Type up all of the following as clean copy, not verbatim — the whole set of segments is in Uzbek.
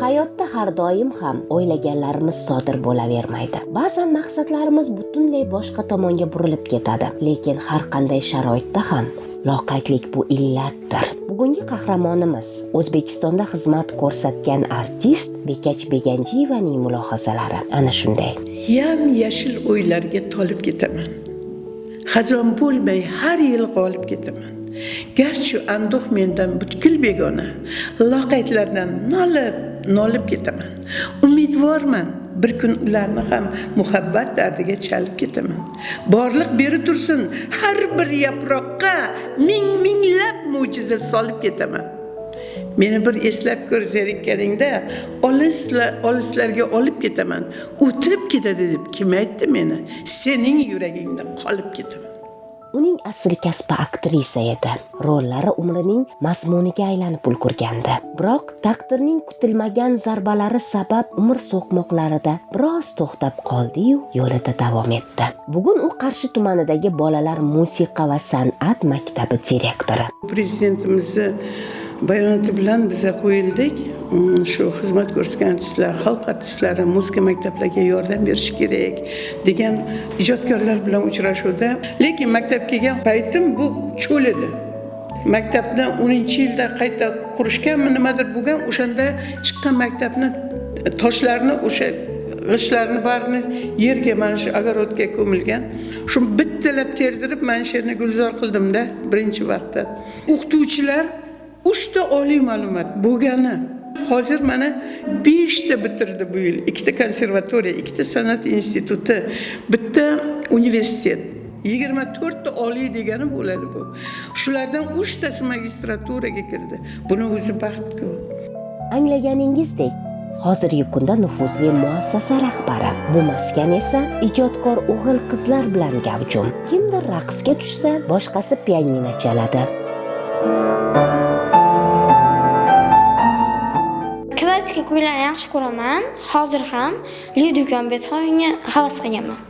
Hayotda har doim ham o'ylaganlarimiz sodir bo'lavermaydi. Ba'zan maqsadlarimiz butunlay boshqa tomonga burilib ketadi, lekin har qanday sharoitda ham loqaydlik bu illatdir. Bugungi qahramonimiz O'zbekistonda xizmat ko'rsatgan artist Bekach Beganjiyevaning mulohazalari ana shunday. Yam-yashil o'ylarga tolib ketaman. Xazon bo'lmay har yil g'olib ketaman. Garchi anduh mendan butkul begona, loqaydlardan nolib ketaman. Umidvorman, bir kun ularni ham muhabbat dardiga chalib ketaman. Borliq beri tursin, har bir yaproqqa minglab mo'jiza solib ketaman. Meni bir eslab ko'r zerikkaningda, olislarga olib ketaman. O'tib ketadi deb kim aytdi meni? Sening yuragingda qolib ketaman. Uning asl kasbi aktrisa edi. Rollari umrining mazmuniga aylanib ulgurgandi. Biroq taqdirning kutilmagan zarbalari sabab umr so'qmoqlarida biroz to'xtab qoldi-yu, yo'lida davom etdi. Bugun u Qarshi tumanidagi bolalar musiqa va san'at maktabi direktori. Prezidentimizni bayonoti bilan biza qo'yildik. Shu xizmat ko'rsatgan artistlar, xalq artistlari musiqa maktablariga yordam berish kerak degan ijodkorlar bilan uchrashuvda, lekin maktabga kelgan paytim bu cho'l edi. Maktabni 10-yilda qayta qurishganmi nimadir bo'lgan, o'shanda chiqqan maktabni toshlarni o'sha g'ishtlarni barini yerga mana shu agorodga ko'milgan. Shu bittalab terdirib mana shu yerni gulzor qildim-da birinchi vaqtda. O'qituvchilar 3 ta oliy ma'lumot bo'lgani. Hozir mana 5 ta bitirdi bu yil. 2 ta konservatoriya, 2 ta san'at instituti, bitta universitet. 24 ta oliy degani bo'ladi bu. Shulardan 3 tasi magistraturaga kirdi. Buni o'zi baxtku. Anglaganingizdek, hozirgi kunda nufuzli muassasa rahbari. Bu maskan esa ijodkor o'g'il-qizlar bilan gavjum. Kimdir raqsga tushsa, boshqasi pianino chaladi. Klassika kuylarni yaxshi ko'raman. Hozir ham Lyudvik van Beethovenga havas qilganman.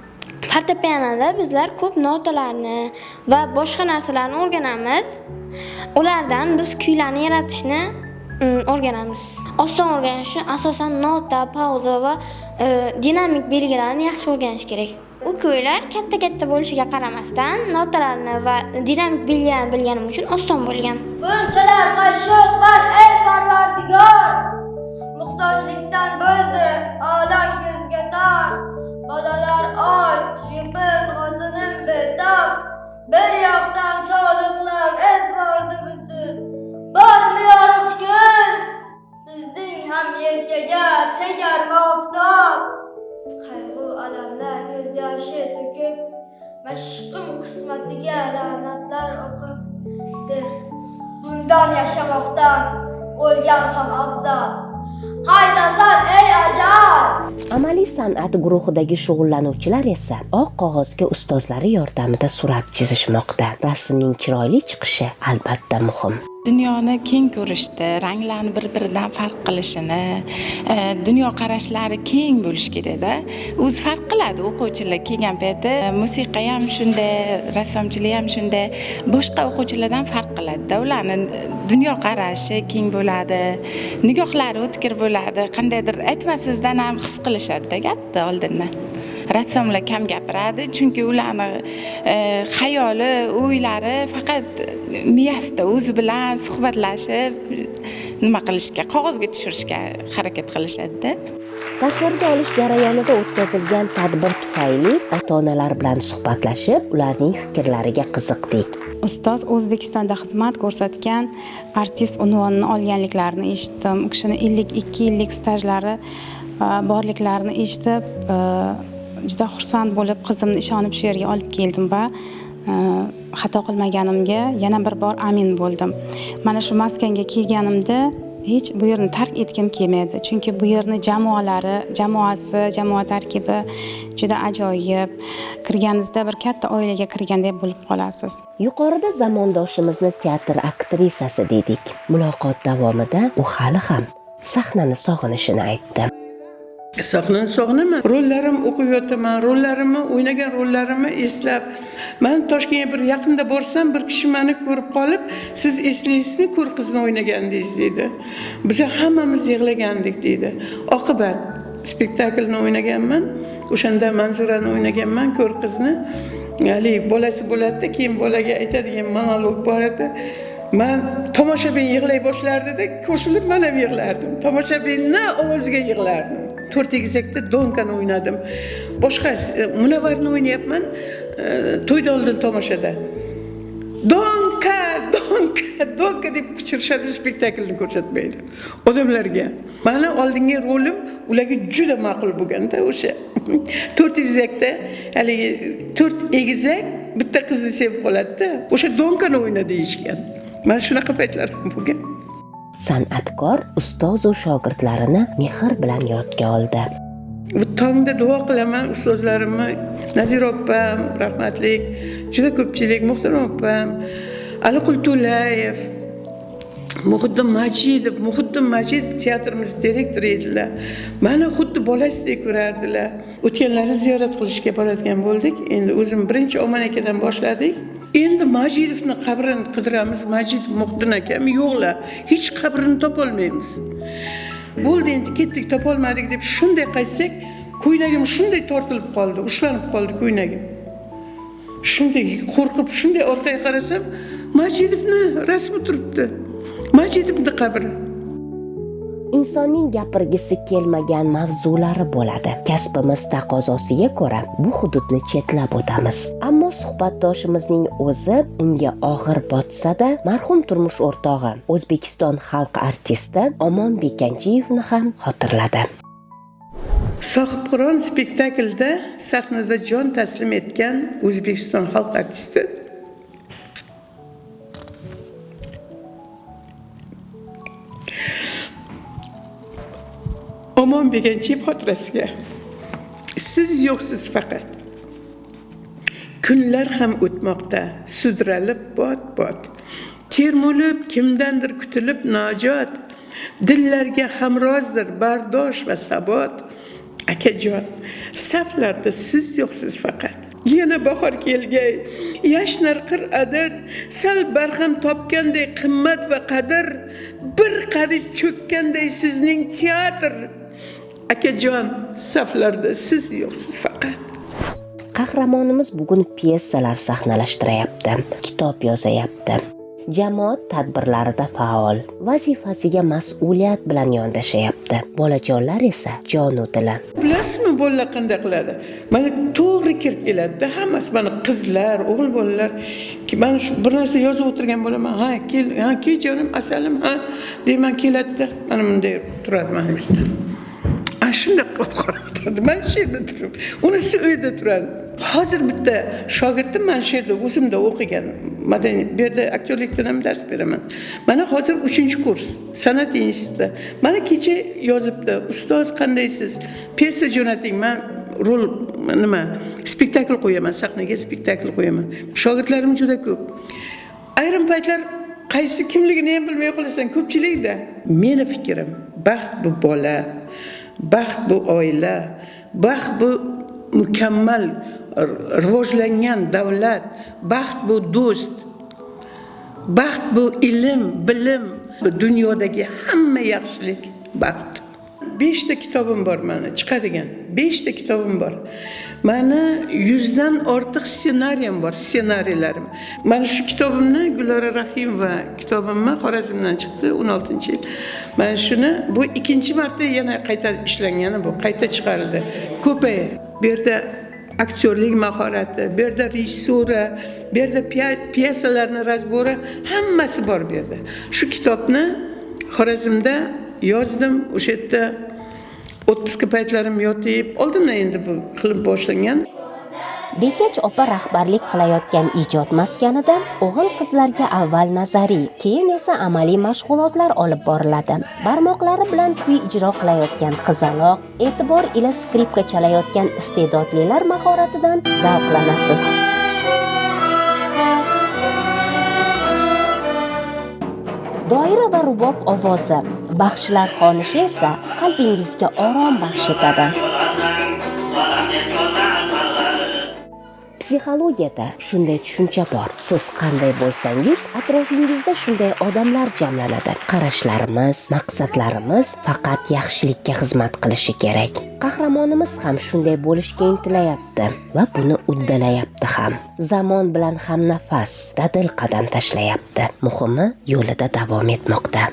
Fortepianoda bizlar ko'p notalarni va boshqa narsalarni o'rganamiz. Ulardan biz kuylarni yaratishni o'rganamiz. Oston o'rganish uchun asosan nota, pauza va dinamik belgilarni yaxshi o'rganish kerak. U kuylar katta bo'lishiga qaramasdan notalarni va dinamik belgilarni bilganim uchun oston bo'lgan. Bunchalar qashshoq bor ey Parvardigor. Muhtojlikdan bo'ldi olam ko'zga tor. Bolalar och, yupun, xotinim betob. Bir yoqdan soliqlar ezvordi butun. Bormi yorug' kun, bizning ham yelkaga tegar oftob. Qayg'u alamlar ko'z yoshi to'kib, mashqum qismatiga la'natlar o'qibdir. Bundan yashamoqdan o'lgan ham afzal. Haydasan ey ajal! Amaliy san'at guruhidagi shug'ullanuvchilar esa oq qog'ozga ustozlari yordamida surat chizishmoqda. Rasmning chiroyli chiqishi albatta muhim. Dunyoni keng ko'rishdi, ranglarni bir-biridan farq qilishini, dunyo qarashlari keng bo'lish kerak-da. O'zi farq qiladi o'quvchilar kelgan paytda, musiqa ham shunday, rassomchilik ham shunday, boshqa o'quvchilardan farq qiladi-da. Ularning dunyo qarashi keng bo'ladi, nigohlari o'tkir bo'ladi, qandaydir aytmasizdan ham his qilishadi-da gapni oldindan. Rassomlar kam gapiradi, chunki ularning xayoli, o'ylari faqat miyasida o'zi bilan suhbatlashib, nima qilishga, qog'ozga tushirishga harakat qilishadi-da. Tasvirga olish jarayonida o'tkazilgan tadbir tufayli ota-onalar bilan suhbatlashib, ularning fikrlariga qiziqdik. Ustoz O'zbekistonda xizmat ko'rsatgan artist unvonini olganliklarini eshitdim. U kishining 52 yillik stajlari borliklarini eshitib, juda xursand bo'lib, qizimni ishonib shu yerga olib keldim va xato qilmaganimga yana bir bor amin bo'ldim. Mana shu maskanga kelganimda hech bu yerni tark etgim kelmaydi. Chunki bu yerning jamoa tarkibi juda ajoyib. Kirganingizda bir katta oilaga kirgandek bo'lib qolasiz. Yuqorida zamondoshimizni teatr aktrisasi dedik. Muloqot davomida u hali ham sahnani sog'inishini aytdi. Sahnani sog'inaman. Rollarim o'qib yotaman, rollarimni o'ynagan rollarimni eslab Men Toshkentga bir yaqinda borsam, bir kishi meni ko'rib qolib, siz eslaysizmi ko'r qizni o'ynagandingiz deydi. Biz hammamiz yig'lagandik deydi. Oqibat spektaklni o'ynaganman. O'shanda Manzurani o'ynaganman, ko'r qizni. Ya'ni bolasi bo'ladi, keyin bolaga aytadigan monolog bor edi. Men tomoshabin yig'lay boshlardi-da, qo'shilib men ham yig'lardim. Tomoshabinni ovoziga yig'lardim. 4 egizakda Donkani o'ynadim. Boshqa Munavvarni o'ynayapman. To'yda oldin tomoshada. Donka deb qichirishadi, spektaklni ko'rsatmaydi odamlarga. Meni oldingi rolim ularga juda ma'qul bo'lganda o'sha 4 egizakda, haligi 4 egizak bitta qizni sevib qoladi-da, o'sha Donkani o'yna deyishgan. Men shunaqa paytlarim bo'lgan. San'atkor ustoz va shogirdlarini mehr bilan yodga oldi. Tongda duo qilaman ustozlarimni, Nazira opam, rahmatlik, juda ko'pchilik, Muhtaram opam, Aliqul To'layev, Muhiddin Majid teatrimiz direktori edilar. Meni xuddi bolasidek ko'rardilar. O'tganlari ziyorat qilishga boradigan bo'ldik. Endi o'zim birinchi Oman akadan boshladik. Endi Majidovning qabrini qidiramiz. Majid Muhiddin akam yo'qlar. Hech qabrini topolmaymiz. Bo'ldi, endi ketdik, topolmadik deb shunday qaytsak, ko'ynagim shunday tortilib qoldi, ushlanib qoldi ko'ynagim. Shunday qo'rqib, shunday orqaga qarasam, Majidovning rasmi turibdi. Majidovning qabri. Insonning gapirgisi kelmagan mavzulari bo'ladi. Kasbimiz taqozosiga ko'ra bu hududni chetlab o'tamiz. Ammo suhbatdoshimizning o'zi unga og'ir botsa-da, marhum turmush o'rtog'i, O'zbekiston xalq artisti Omon Bekanchiyevni ham xotirladi. Sohibqiron spektaklda sahnada jon taslim etgan O'zbekiston xalq artisti Omon Bekanchiyev xotirasiga. Siz yo'qsiz faqat. Kunlar ham o'tmoqda, sudralib bot-bot. Termulib kimdandir kutilib najot. Dillarga hamrozdir bardosh va sabot. Akajon, saflarda siz yo'qsiz faqat. Yana bahor kelgay, yashnar qir adir, sal barham topganday qimmat va qadr, bir qarich cho'kkanday sizning teatr. Akajon, saflarda siz yo'qsiz faqat. Qahramonimiz bugun pyesalar sahnalashtirayapti, kitob yozayapti. Jamoat tadbirlarida faol, vazifasiga mas'uliyat bilan yondashayapti. Bolajonlar esa jon o'tila. Bilasizmi bolalar qanday qiladi? Mana to'g'ri kirib keladi. Hammasi mana qizlar, o'g'il bolalar ki men bir narsa yozib o'tirgan bo'laman. Ha, kel jonim, asalim, ha deyman keladi-da. Mana bunday turadi mana bu yerda. Shunday qilib qarab turadi. Men shu yerda turib, unisi uyda turadi. Hozir bitta shogirdim men shu yerda o'zimda o'qigan. Madaniy bu yerda aktyorlikdan ham dars beraman. Mana hozir 3-kurs san'at institutida. Mana kecha yozibdi. Ustoz qandaysiz? Pyesa jo'nating. Men rol nima? Spektakl qo'yaman, sahnaga spektakl qo'yaman. Shogirdlarim juda ko'p. Ayrim paytlar qaysi kimligini ham bilmay qolasan, ko'pchilikda. Meni fikrim, baxt bu bola, baxt bu oila, baxt bu mukammal rivojlangan davlat, baxt bu do'st, baxt bu ilm, bilim, dunyodagi hamma yaxshilik baxt. 5 ta kitobim bor meni, chiqadigan 5 ta kitobim bor. Meni 100 dan ortiq ssenariyim bor, ssenariylarim. Mana shu kitobimni Gulora Rahimova kitobimni Xorazmdan chiqdi 16-yil. Mana shuni bu ikkinchi marta yana qayta ishlangani bu, qayta chiqarildi. Ko'paydi. Bu yerda aktyorlik mahorati, bu yerda rejissura, bu yerda pyesalarni razbori hammasi bor bu yerda. Shu kitobni Xorazmda yozdim, o'sha yerda otpuska paytlarim yotib, oldindan endi bu qilib boshlangan. Bekach opa rahbarlik qilayotgan ijod maskanida o'g'il-qizlarga avval nazariy, keyin esa amaliy mashg'ulotlar olib boriladi. Barmoqlari bilan kuy ijro qilayotgan qizaloq, e'tibor ila skripka chalayotgan iste'dodlilar mahoratidan zavqlanasiz. Doira va rubob ovozi, baxshilar xonishi esa qalbingizga orom baxsh etadi. Psixologiyada shunday tushuncha bor. Siz qanday bo'lsangiz, atrofingizda shunday odamlar jamlanadi. Qarashlarimiz, maqsadlarimiz faqat yaxshilikka xizmat qilishi kerak. Qahramonimiz ham shunday bo'lishga intilayapti va buni uddalayapti ham. Zamon bilan hamnafas, dadil qadam tashlayapti. Muhimi, yo'lida davom etmoqda.